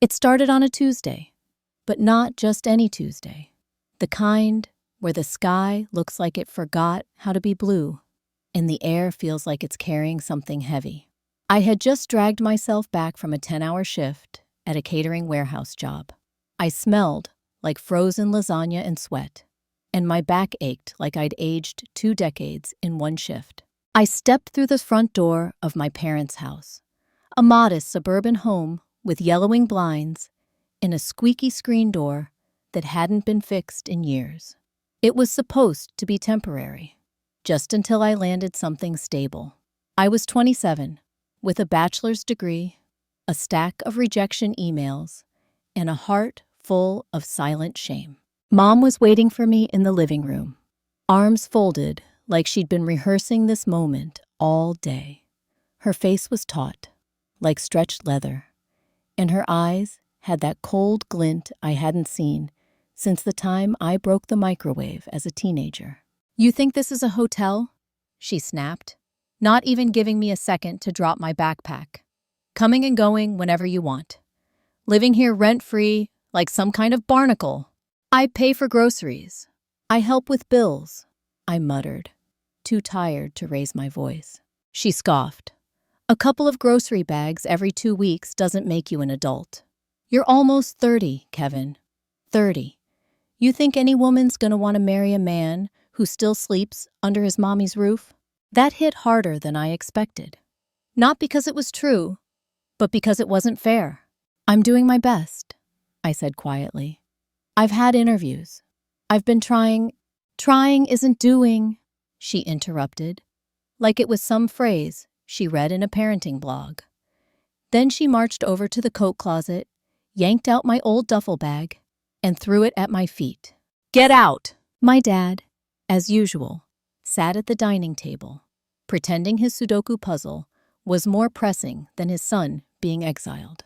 It started on a Tuesday, but not just any Tuesday. The kind where the sky looks like it forgot how to be blue and the air feels like it's carrying something heavy. I had just dragged myself back from a 10-hour shift at a catering warehouse job. I smelled like frozen lasagna and sweat, and my back ached like I'd aged 2 decades in one shift. I stepped through the front door of my parents' house, a modest suburban home with yellowing blinds and a squeaky screen door that hadn't been fixed in years. It was supposed to be temporary, just until I landed something stable. I was 27, with a bachelor's degree, a stack of rejection emails, and a heart full of silent shame. Mom was waiting for me in the living room, arms folded like she'd been rehearsing this moment all day. Her face was taut, like stretched leather, and her eyes had that cold glint I hadn't seen since the time I broke the microwave as a teenager. "You think this is a hotel?" she snapped, not even giving me a second to drop my backpack. "Coming and going whenever you want. Living here rent-free like some kind of barnacle. I pay for groceries. I help with bills," I muttered, too tired to raise my voice. She scoffed. "A couple of grocery bags every 2 weeks doesn't make you an adult. You're almost 30, Kevin. 30. You think any woman's gonna want to marry a man who still sleeps under his mommy's roof?" That hit harder than I expected. Not because it was true, but because it wasn't fair. "I'm doing my best," I said quietly. "I've had interviews. I've been trying." "Trying isn't doing," she interrupted, like it was some phrase she read in a parenting blog. Then she marched over to the coat closet, yanked out my old duffel bag, and threw it at my feet. "Get out!" My dad, as usual, sat at the dining table, pretending his Sudoku puzzle was more pressing than his son being exiled.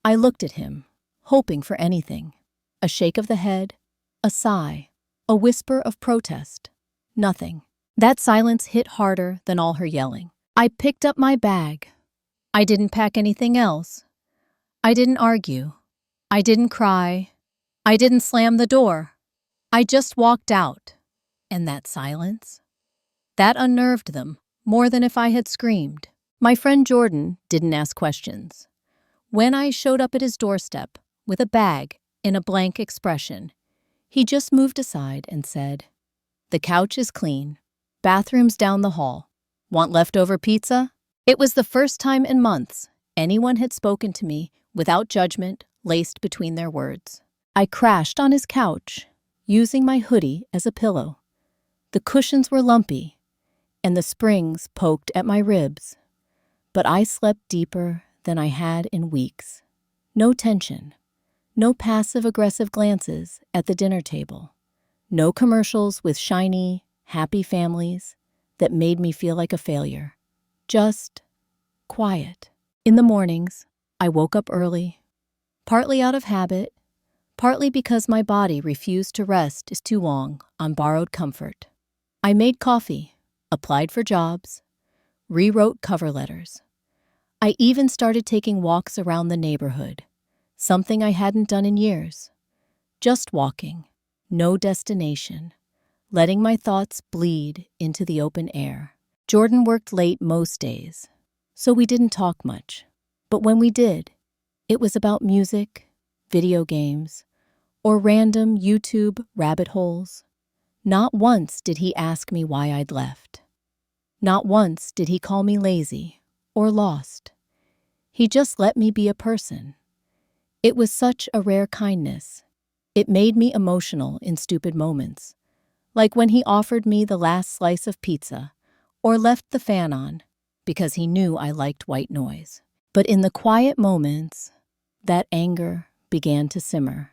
I looked at him, hoping for anything. A shake of the head, a sigh, a whisper of protest. Nothing. That silence hit harder than all her yelling. I picked up my bag. I didn't pack anything else. I didn't argue. I didn't cry. I didn't slam the door. I just walked out. And that silence? That unnerved them more than if I had screamed. My friend Jordan didn't ask questions. When I showed up at his doorstep with a bag and a blank expression, he just moved aside and said, "The couch is clean. Bathroom's down the hall. Want leftover pizza?" It was the first time in months anyone had spoken to me without judgment laced between their words. I crashed on his couch, using my hoodie as a pillow. The cushions were lumpy, and the springs poked at my ribs. But I slept deeper than I had in weeks. No tension. No passive-aggressive glances at the dinner table. No commercials with shiny, happy families that made me feel like a failure. Just quiet. In the mornings, I woke up early, partly out of habit, partly because my body refused to rest too long on borrowed comfort. I made coffee, applied for jobs, rewrote cover letters. I even started taking walks around the neighborhood, something I hadn't done in years. Just walking, no destination, letting my thoughts bleed into the open air. Jordan worked late most days, so we didn't talk much. But when we did, it was about music, video games, or random YouTube rabbit holes. Not once did he ask me why I'd left. Not once did he call me lazy or lost. He just let me be a person. It was such a rare kindness. It made me emotional in stupid moments, like when he offered me the last slice of pizza or left the fan on because he knew I liked white noise. But in the quiet moments, that anger began to simmer.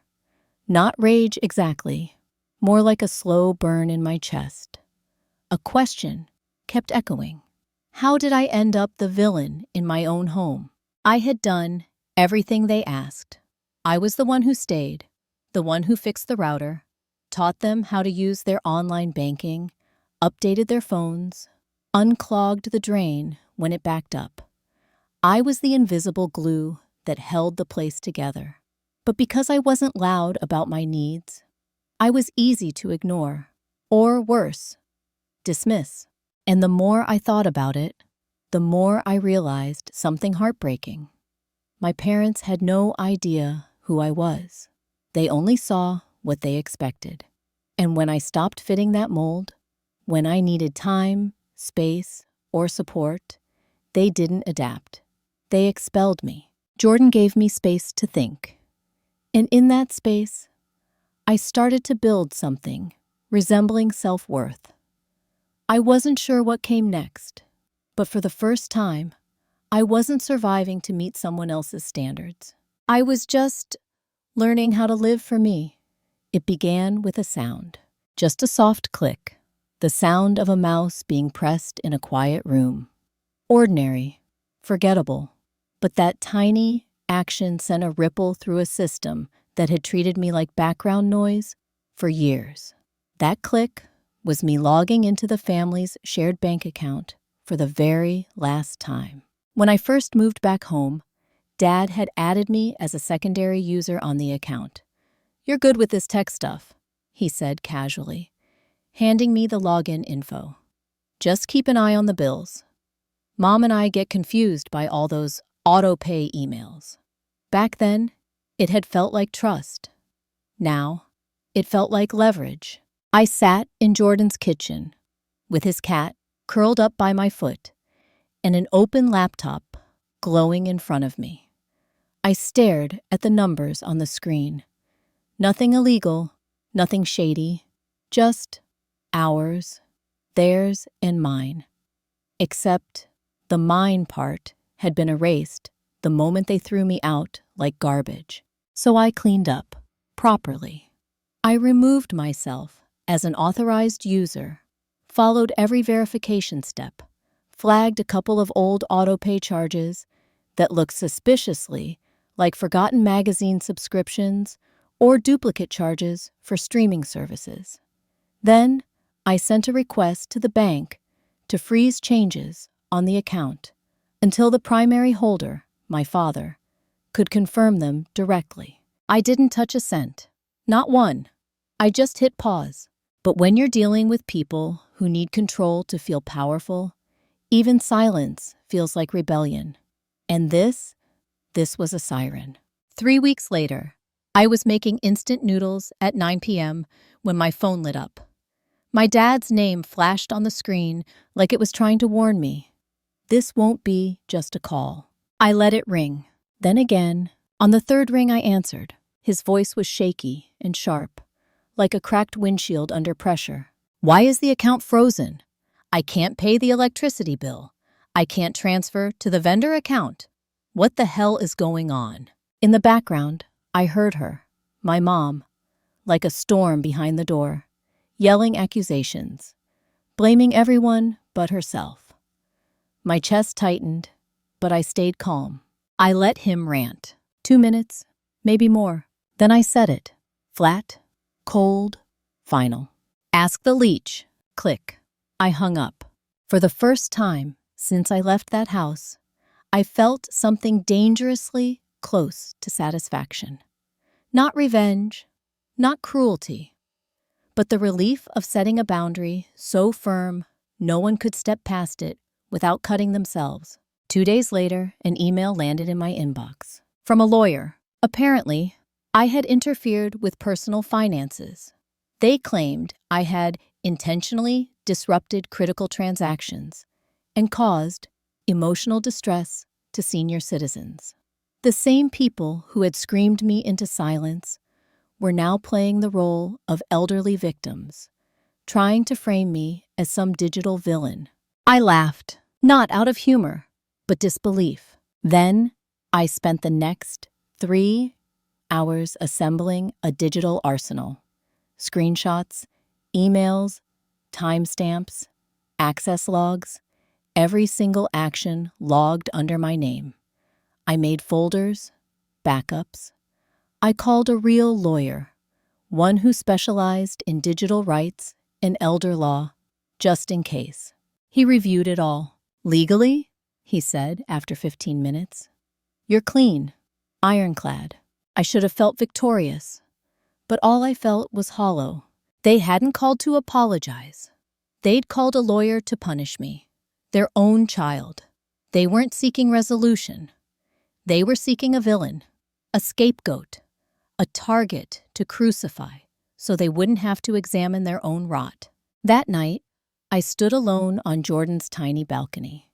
Not rage exactly, more like a slow burn in my chest. A question kept echoing. How did I end up the villain in my own home? I had done everything they asked. I was the one who stayed, the one who fixed the router, taught them how to use their online banking, updated their phones, unclogged the drain when it backed up. I was the invisible glue that held the place together. But because I wasn't loud about my needs, I was easy to ignore, or worse, dismiss. And the more I thought about it, the more I realized something heartbreaking. My parents had no idea who I was. They only saw what they expected. And when I stopped fitting that mold, when I needed time, space, or support, they didn't adapt. They expelled me. Jordan gave me space to think. And in that space, I started to build something resembling self-worth. I wasn't sure what came next, but for the first time, I wasn't surviving to meet someone else's standards. I was just learning how to live for me. It began with a sound, just a soft click, the sound of a mouse being pressed in a quiet room. Ordinary, forgettable, but that tiny action sent a ripple through a system that had treated me like background noise for years. That click was me logging into the family's shared bank account for the very last time. When I first moved back home, Dad had added me as a secondary user on the account. "You're good with this tech stuff," he said casually, handing me the login info. "Just keep an eye on the bills. Mom and I get confused by all those auto-pay emails." Back then, it had felt like trust. Now, it felt like leverage. I sat in Jordan's kitchen, with his cat curled up by my foot, and an open laptop glowing in front of me. I stared at the numbers on the screen. Nothing illegal, nothing shady, just ours, theirs and mine. Except the mine part had been erased the moment they threw me out like garbage. So I cleaned up, properly. I removed myself as an authorized user, followed every verification step, flagged a couple of old autopay charges that looked suspiciously like forgotten magazine subscriptions or duplicate charges for streaming services. Then, I sent a request to the bank to freeze changes on the account until the primary holder, my father, could confirm them directly. I didn't touch a cent. Not one. I just hit pause. But when you're dealing with people who need control to feel powerful, even silence feels like rebellion. And this was a siren. 3 weeks later, I was making instant noodles at 9 p.m. when my phone lit up. My dad's name flashed on the screen like it was trying to warn me. This won't be just a call. I let it ring. Then again, on the third ring I answered. His voice was shaky and sharp, like a cracked windshield under pressure. "Why is the account frozen? I can't pay the electricity bill. I can't transfer to the vendor account. What the hell is going on?" In the background, I heard her, my mom, like a storm behind the door, yelling accusations, blaming everyone but herself. My chest tightened, but I stayed calm. I let him rant. 2 minutes, maybe more. Then I said it. Flat, cold, final. "Ask the Leech." Click. I hung up. For the first time since I left that house, I felt something dangerously close to satisfaction. Not revenge, not cruelty, but the relief of setting a boundary so firm no one could step past it without cutting themselves. 2 days later, an email landed in my inbox. From a lawyer. Apparently, I had interfered with personal finances. They claimed I had intentionally disrupted critical transactions and caused emotional distress to senior citizens. The same people who had screamed me into silence were now playing the role of elderly victims, trying to frame me as some digital villain. I laughed, not out of humor, but disbelief. Then I spent the next 3 hours assembling a digital arsenal. Screenshots, emails, timestamps, access logs, every single action logged under my name. I made folders, backups. I called a real lawyer, one who specialized in digital rights and elder law, just in case. He reviewed it all. "Legally," he said after 15 minutes, "you're clean. ironclad. I should have felt victorious, but all I felt was hollow. They hadn't called to apologize. They'd called a lawyer to punish me, their own child. They weren't seeking resolution. They were seeking a villain, a scapegoat, a target to crucify so they wouldn't have to examine their own rot. That night, I stood alone on Jordan's tiny balcony,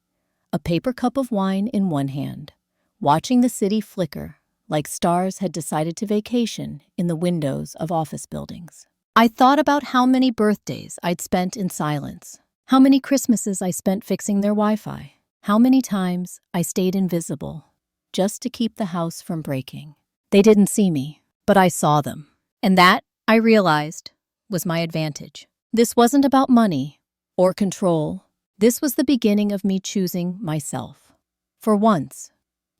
a paper cup of wine in one hand, watching the city flicker like stars had decided to vacation in the windows of office buildings. I thought about how many birthdays I'd spent in silence, how many Christmases I spent fixing their Wi-Fi, how many times I stayed invisible just to keep the house from breaking. They didn't see me, but I saw them. And that, I realized, was my advantage. This wasn't about money or control. This was the beginning of me choosing myself. For once,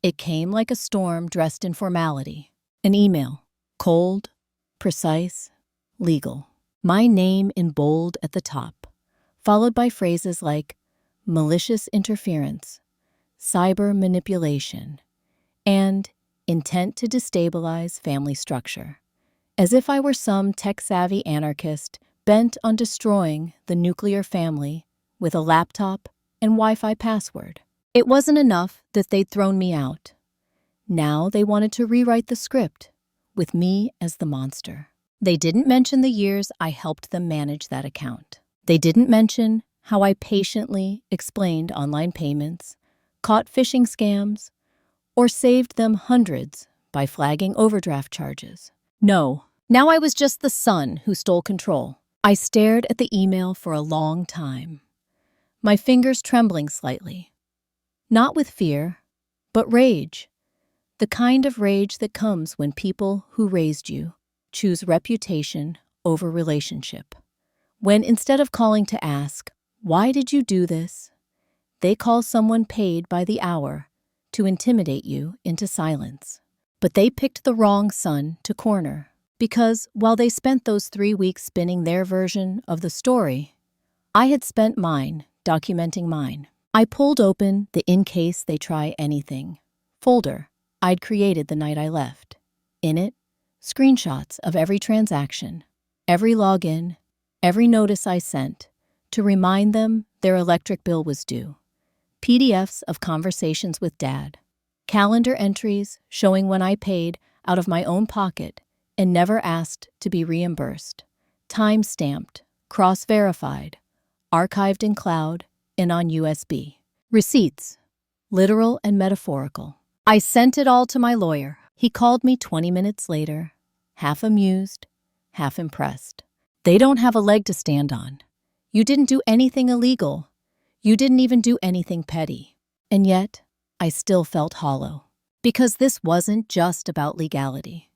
it came like a storm dressed in formality. An email, cold, precise, legal. My name in bold at the top, followed by phrases like malicious interference, cyber manipulation, and intent to destabilize family structure. As if I were some tech-savvy anarchist bent on destroying the nuclear family with a laptop and Wi-Fi password. It wasn't enough that they'd thrown me out. Now they wanted to rewrite the script, with me as the monster. They didn't mention the years I helped them manage that account. They didn't mention how I patiently explained online payments, caught phishing scams, or saved them hundreds by flagging overdraft charges. No, now I was just the son who stole control. I stared at the email for a long time, my fingers trembling slightly. Not with fear, but rage. The kind of rage that comes when people who raised you choose reputation over relationship. When instead of calling to ask, "Why did you do this?" they call someone paid by the hour to intimidate you into silence. But they picked the wrong son to corner, because while they spent those 3 weeks spinning their version of the story, I had spent mine documenting mine. I pulled open the "in case they try anything" folder I'd created the night I left. In it, screenshots of every transaction, every login, every notice I sent to remind them their electric bill was due. PDFs of conversations with Dad, calendar entries showing when I paid out of my own pocket and never asked to be reimbursed, time-stamped, cross-verified, archived in cloud and on USB. Receipts, literal and metaphorical. I sent it all to my lawyer. He called me 20 minutes later, half amused, half impressed. "They don't have a leg to stand on. You didn't do anything illegal. You didn't even do anything petty." And yet, I still felt hollow. Because this wasn't just about legality.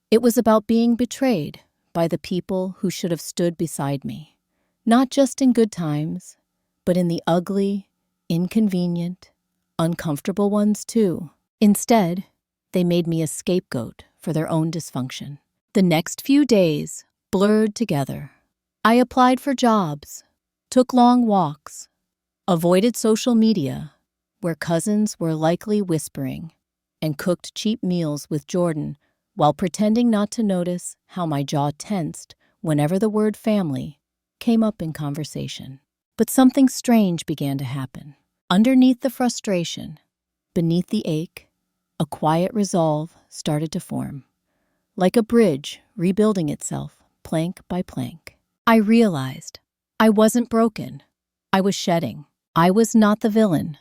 It was about being betrayed by the people who should have stood beside me. Not just in good times, but in the ugly, inconvenient, uncomfortable ones too. Instead, they made me a scapegoat for their own dysfunction. The next few days blurred together. I applied for jobs, took long walks, avoided social media, where cousins were likely whispering, and cooked cheap meals with Jordan while pretending not to notice how my jaw tensed whenever the word family came up in conversation. But something strange began to happen. Underneath the frustration, beneath the ache, a quiet resolve started to form, like a bridge rebuilding itself plank by plank. I realized I wasn't broken. I was shedding. I was not the villain.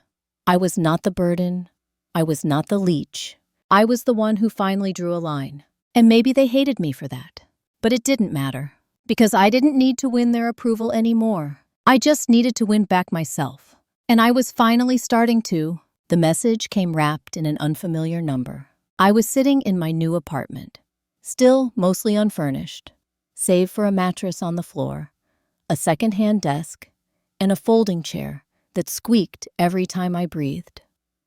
I was not the burden. I was not the leech. I was the one who finally drew a line. And maybe they hated me for that. But it didn't matter, because I didn't need to win their approval anymore. I just needed to win back myself. And I was finally starting to. The message came wrapped in an unfamiliar number. I was sitting in my new apartment, still mostly unfurnished, save for a mattress on the floor, a second-hand desk, and a folding chair that squeaked every time I breathed.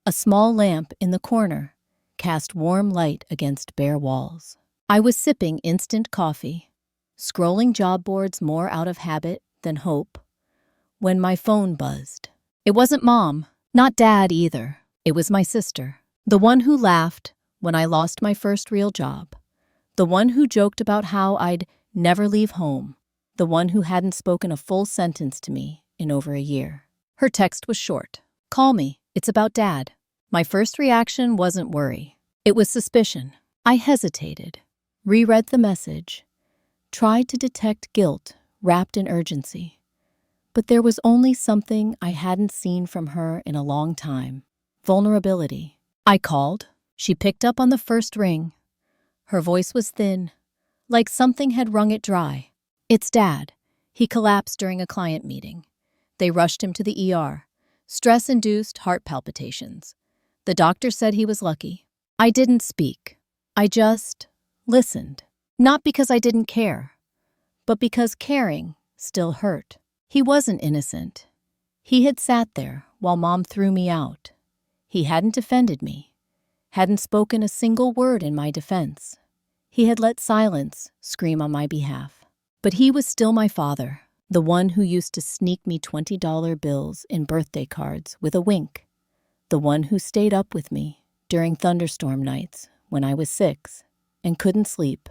A small lamp in the corner cast warm light against bare walls. I was sipping instant coffee, scrolling job boards more out of habit than hope, when my phone buzzed. It wasn't Mom, not Dad either. It was my sister, the one who laughed when I lost my first real job. The one who joked about how I'd never leave home. The one who hadn't spoken a full sentence to me in over a year. Her text was short. "Call me. It's about Dad." My first reaction wasn't worry. It was suspicion. I hesitated, reread the message, tried to detect guilt wrapped in urgency. But there was only something I hadn't seen from her in a long time: vulnerability. I called. She picked up on the first ring. Her voice was thin, like something had wrung it dry. "It's Dad. He collapsed during a client meeting. They rushed him to the ER. Stress-induced heart palpitations. The doctor said he was lucky." I didn't speak. I just listened. Not because I didn't care, but because caring still hurt. He wasn't innocent. He had sat there while Mom threw me out. He hadn't defended me, hadn't spoken a single word in my defense. He had let silence scream on my behalf. But he was still my father, the one who used to sneak me $20 bills in birthday cards with a wink, the one who stayed up with me during thunderstorm nights when I was 6 and couldn't sleep,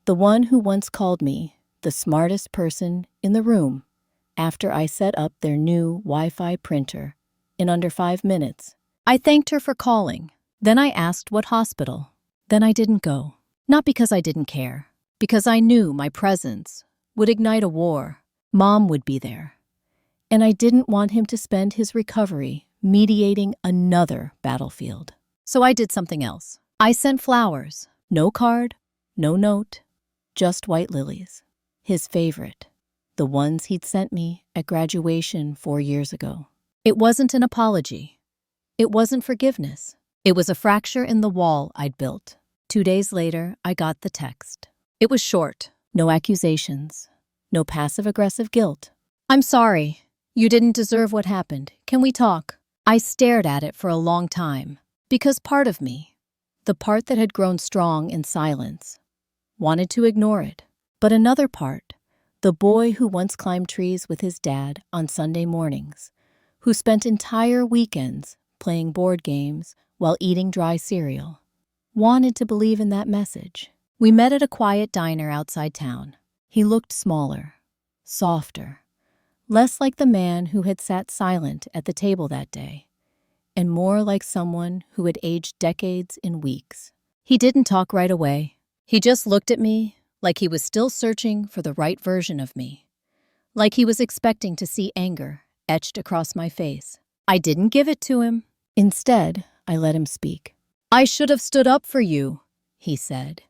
the one who once called me the smartest person in the room after I set up their new Wi-Fi printer in under 5 minutes. I thanked her for calling. Then I asked what hospital. Then I didn't go. Not because I didn't care, because I knew my presence would ignite a war. Mom would be there. And I didn't want him to spend his recovery mediating another battlefield. So I did something else. I sent flowers. No card, no note, just white lilies. His favorite. The ones he'd sent me at graduation 4 years ago. It wasn't an apology. It wasn't forgiveness. It was a fracture in the wall I'd built. 2 days later, I got the text. It was short. No accusations. No passive-aggressive guilt. "I'm sorry. You didn't deserve what happened. Can we talk?" I stared at it for a long time, because part of me, the part that had grown strong in silence, wanted to ignore it. But another part, the boy who once climbed trees with his dad on Sunday mornings, who spent entire weekends playing board games while eating dry cereal, wanted to believe in that message. We met at a quiet diner outside town. He looked smaller, softer, less like the man who had sat silent at the table that day, and more like someone who had aged decades in weeks. He didn't talk right away. He just looked at me like he was still searching for the right version of me, like he was expecting to see anger etched across my face. I didn't give it to him. Instead, I let him speak. "I should have stood up for you," he said,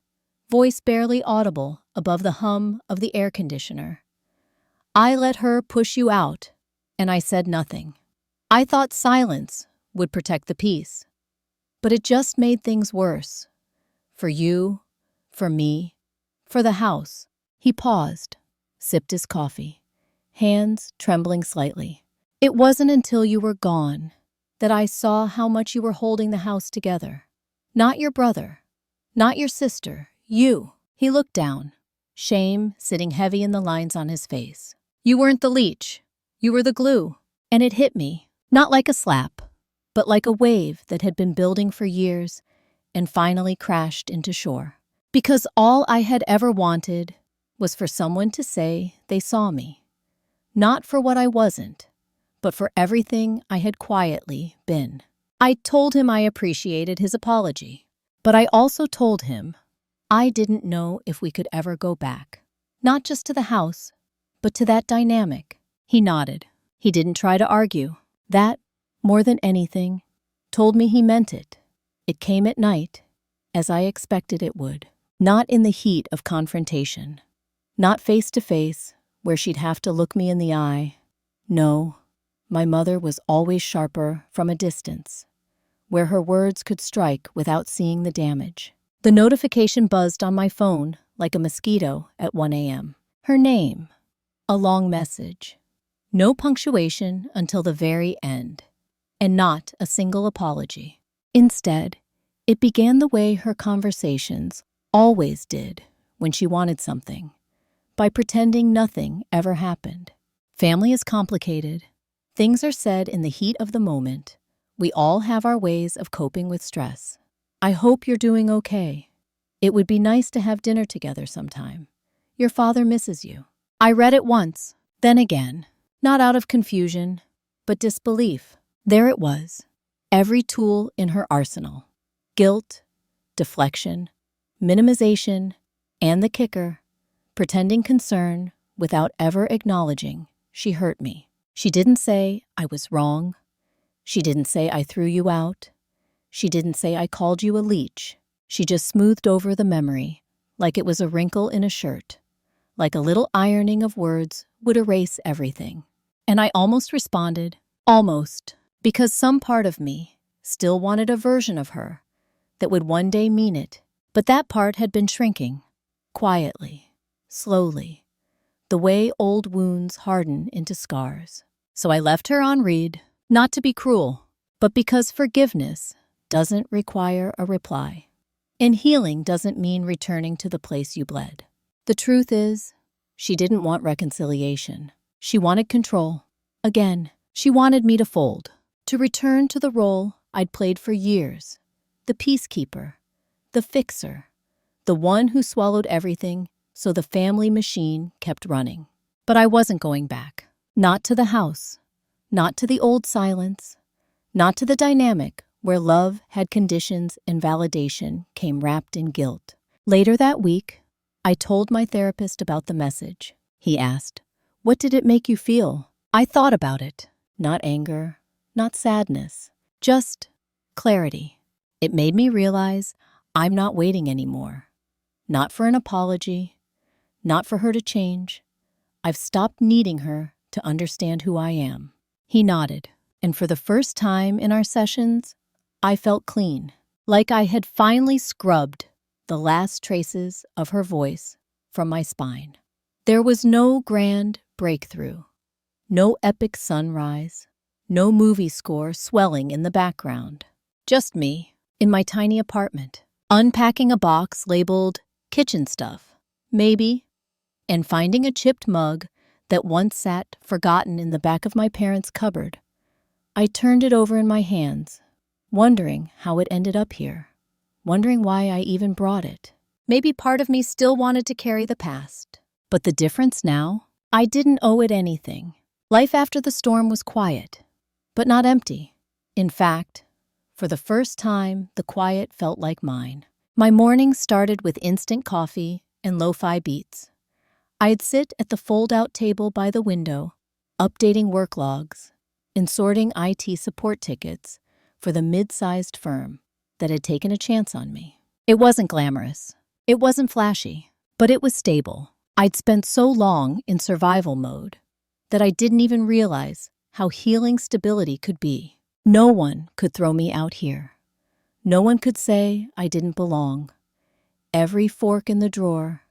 voice barely audible above the hum of the air conditioner. "I let her push you out, and I said nothing. I thought silence would protect the peace. But it just made things worse. For you, for me, for the house." He paused, sipped his coffee, hands trembling slightly. "It wasn't until you were gone that I saw how much you were holding the house together. Not your brother, not your sister, you." He looked down, shame sitting heavy in the lines on his face. "You weren't the leech. You were the glue." And it hit me, not like a slap, but like a wave that had been building for years and finally crashed into shore. Because all I had ever wanted was for someone to say they saw me. Not for what I wasn't, but for everything I had quietly been. I told him I appreciated his apology, but I also told him I didn't know if we could ever go back. Not just to the house, but to that dynamic. He nodded. He didn't try to argue. That, more than anything, told me he meant it. It came at night, as I expected it would. Not in the heat of confrontation. Not face to face, where she'd have to look me in the eye. No, my mother was always sharper from a distance, where her words could strike without seeing the damage. The notification buzzed on my phone like a mosquito at 1 a.m. Her name. A long message. No punctuation until the very end. And not a single apology. Instead, it began the way her conversations always did when she wanted something, by pretending nothing ever happened. Family is complicated. Things are said in the heat of the moment. We all have our ways of coping with stress. I hope you're doing okay. It would be nice to have dinner together sometime. Your father misses you. I read it once, then again, not out of confusion, but disbelief. There it was, every tool in her arsenal. Guilt, deflection, minimization, and the kicker, pretending concern without ever acknowledging she hurt me. She didn't say I was wrong. She didn't say I threw you out. She didn't say I called you a leech. She just smoothed over the memory, like it was a wrinkle in a shirt, like a little ironing of words would erase everything. And I almost responded, almost, because some part of me still wanted a version of her that would one day mean it. But that part had been shrinking, quietly, slowly, the way old wounds harden into scars. So I left her on read, not to be cruel, but because forgiveness doesn't require a reply. And healing doesn't mean returning to the place you bled. The truth is, she didn't want reconciliation. She wanted control. Again, she wanted me to fold, to return to the role I'd played for years. The peacekeeper, the fixer, the one who swallowed everything so the family machine kept running. But I wasn't going back. Not to the house, not to the old silence, not to the dynamic where love had conditions and validation came wrapped in guilt. Later that week, I told my therapist about the message. He asked, "What did it make you feel?" I thought about it. Not anger, not sadness, just clarity. It made me realize I'm not waiting anymore. Not for an apology, not for her to change. I've stopped needing her to understand who I am. He nodded, and for the first time in our sessions, I felt clean, like I had finally scrubbed the last traces of her voice from my spine. There was no grand breakthrough, no epic sunrise, no movie score swelling in the background. Just me, in my tiny apartment, unpacking a box labeled kitchen stuff, maybe, and finding a chipped mug that once sat forgotten in the back of my parents' cupboard. I turned it over in my hands, wondering how it ended up here, wondering why I even brought it. Maybe part of me still wanted to carry the past. But the difference now, I didn't owe it anything. Life after the storm was quiet, but not empty. In fact, for the first time, the quiet felt like mine. My mornings started with instant coffee and lo-fi beats. I'd sit at the fold-out table by the window, updating work logs and sorting IT support tickets for the mid-sized firm that had taken a chance on me. It wasn't glamorous. It wasn't flashy, but it was stable. I'd spent so long in survival mode that I didn't even realize how healing stability could be. No one could throw me out here. No one could say I didn't belong. Every fork in the drawer,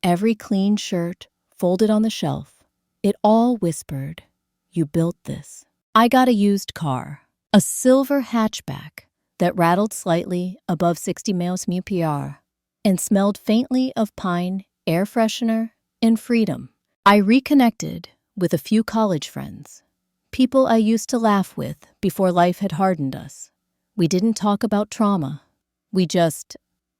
every clean shirt folded on the shelf, it all whispered, "You built this." I got a used car, a silver hatchback that rattled slightly above 60 miles per and smelled faintly of pine, air freshener, and freedom. I reconnected with a few college friends, people I used to laugh with before life had hardened us. We didn't talk about trauma. We just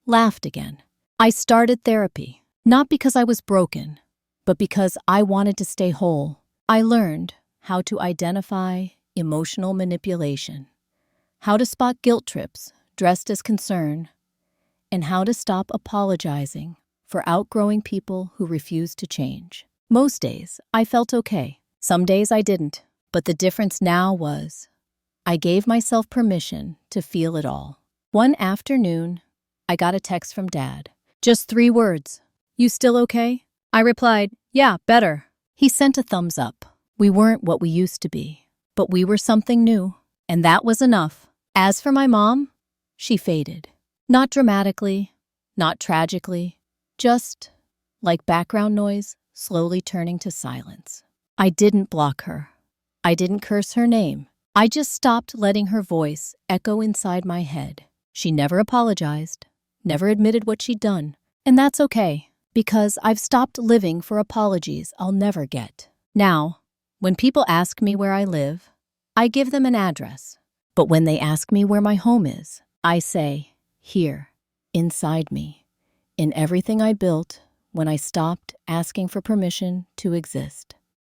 laughed again. I started therapy, not because I was broken, but because I wanted to stay whole. I learned how to identify emotional manipulation, how to spot guilt trips dressed as concern, and how to stop apologizing for outgrowing people who refuse to change. Most days, I felt okay. Some days I didn't. But the difference now was, I gave myself permission to feel it all. One afternoon, I got a text from Dad. Just 3 words. "You still okay?" I replied, "Yeah, better." He sent a thumbs up. We weren't what we used to be, but we were something new. And that was enough. As for my mom, she faded. Not dramatically, not tragically, just like background noise slowly turning to silence. I didn't block her. I didn't curse her name. I just stopped letting her voice echo inside my head. She never apologized, never admitted what she'd done. And that's okay, because I've stopped living for apologies I'll never get. Now, when people ask me where I live, I give them an address. But when they ask me where my home is, I say, here, inside me, in everything I built when I stopped asking for permission to exist.